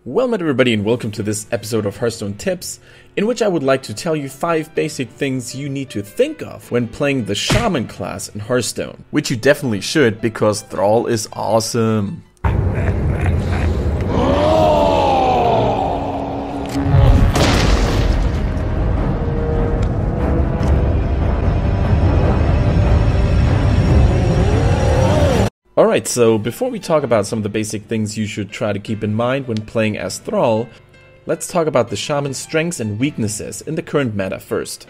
Well met everybody and welcome to this episode of Hearthstone Tips, in which I would like to tell you 5 basic things you need to think of when playing the Shaman class in Hearthstone. Which you definitely should, because Thrall is awesome. Alright, so before we talk about some of the basic things you should try to keep in mind when playing as Thrall, let's talk about the Shaman's strengths and weaknesses in the current meta first.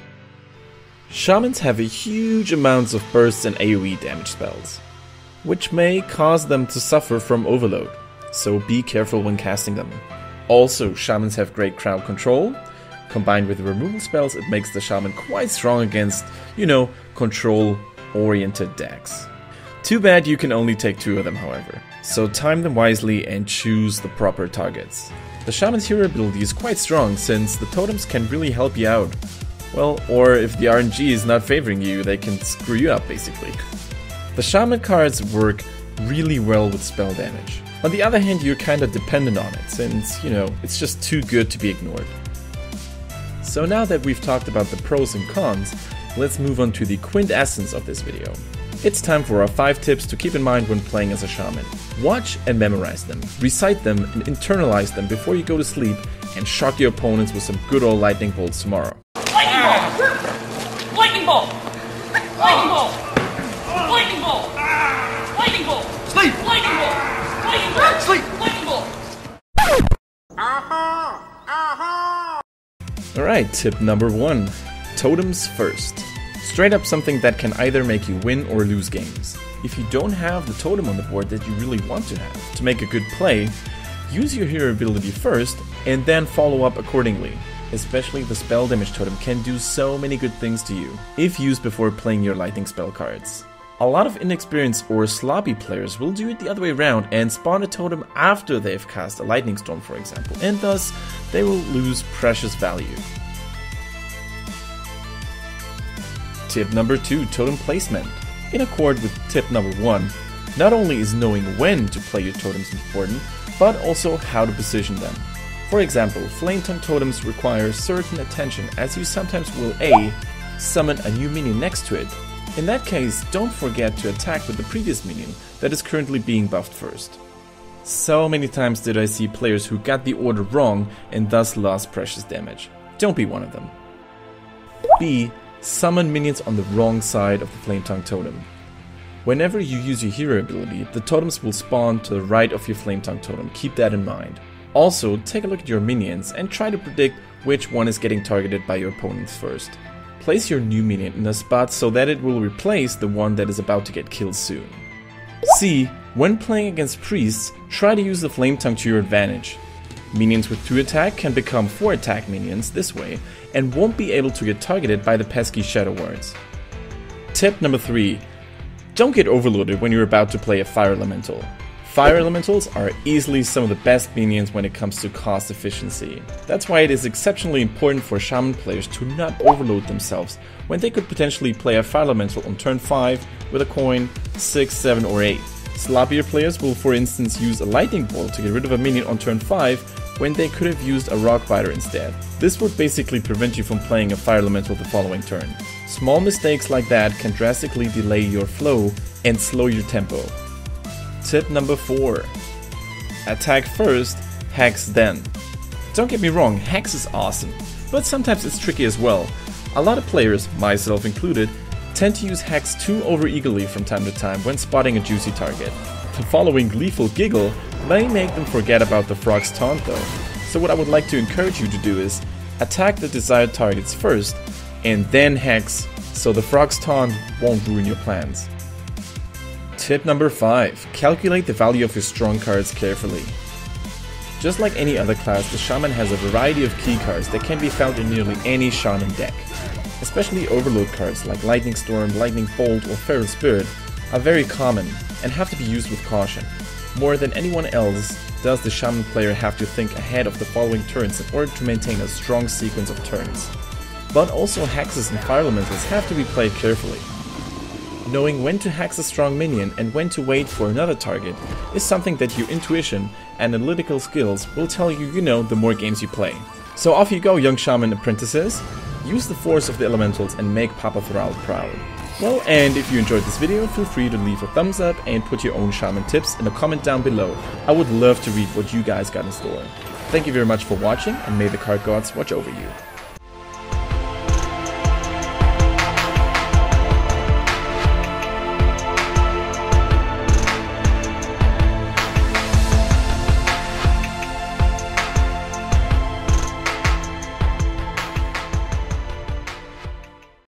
Shamans have a huge amounts of bursts and AoE damage spells, which may cause them to suffer from overload, so be careful when casting them. Also, Shamans have great crowd control. Combined with the removal spells, it makes the Shaman quite strong against, control-oriented decks. Too bad you can only take 2 of them, however, so time them wisely and choose the proper targets. The Shaman's hero ability is quite strong, since the Totems can really help you out. Well, or if the RNG is not favoring you, they can screw you up basically. The Shaman cards work really well with spell damage. On the other hand, you're kinda dependent on it, since, it's just too good to be ignored. So now that we've talked about the pros and cons, let's move on to the quintessence of this video. It's time for our 5 tips to keep in mind when playing as a Shaman. Watch and memorize them, recite them and internalize them before you go to sleep, and shock your opponents with some good old lightning bolts tomorrow. Lightning bolt! Lightning bolt! Lightning bolt! Lightning bolt! Lightning bolt! Sleep! Lightning bolt! Lightning bolt! Sleep! Lightning bolt! Alright, tip number 1. Totems first. Straight up something that can either make you win or lose games. If you don't have the totem on the board that you really want to have to make a good play, use your hero ability first and then follow up accordingly. Especially the spell damage totem can do so many good things to you, if used before playing your lightning spell cards. A lot of inexperienced or sloppy players will do it the other way around and spawn a totem after they've cast a lightning storm, for example, and thus they will lose precious value. Tip number 2, totem placement. In accord with tip number 1, not only is knowing when to play your totems important, but also how to position them. For example, flame tongue totems require certain attention, as you sometimes will A. summon a new minion next to it. In that case, don't forget to attack with the previous minion that is currently being buffed first. So many times did I see players who got the order wrong and thus lost precious damage. Don't be one of them. B. Summon minions on the wrong side of the flame tongue totem. Whenever you use your hero ability, the totems will spawn to the right of your flame tongue totem, keep that in mind. Also, take a look at your minions and try to predict which one is getting targeted by your opponents first. Place your new minion in a spot so that it will replace the one that is about to get killed soon. C. When playing against priests, try to use the flame tongue to your advantage. Minions with 2 attack can become 4 attack minions this way, and won't be able to get targeted by the pesky shadow wards. Tip number 3. Don't get overloaded when you're about to play a fire elemental. Fire elementals are easily some of the best minions when it comes to cost efficiency. That's why it is exceptionally important for Shaman players to not overload themselves when they could potentially play a fire elemental on turn 5 with a coin 6, 7 or 8. Sloppier players will for instance use a lightning bolt to get rid of a minion on turn 5 when they could have used a rock biter instead. This would basically prevent you from playing a fire elemental the following turn. Small mistakes like that can drastically delay your flow and slow your tempo. Tip number 4. Attack first, hex then. Don't get me wrong, hex is awesome, but sometimes it's tricky as well. A lot of players, myself included, tend to use hex too over-eagerly from time to time when spotting a juicy target. The following gleeful giggle may make them forget about the frog's taunt though, so what I would like to encourage you to do is attack the desired targets first and then hex, so the frog's taunt won't ruin your plans. Tip number 5. Calculate the value of your strong cards carefully. Just like any other class, the Shaman has a variety of key cards that can be found in nearly any Shaman deck. Especially overload cards like Lightning Storm, Lightning Bolt or Feral Spirit are very common and have to be used with caution. More than anyone else does the Shaman player have to think ahead of the following turns in order to maintain a strong sequence of turns. But also hexes and fire elementals have to be played carefully. knowing when to hex a strong minion and when to wait for another target is something that your intuition and analytical skills will tell you the more games you play. So off you go, young Shaman apprentices. Use the force of the elementals and make Papa Thrall proud. Well, and if you enjoyed this video, feel free to leave a thumbs up and put your own Shaman tips in a comment down below. I would love to read what you guys got in store. Thank you very much for watching, and may the card gods watch over you.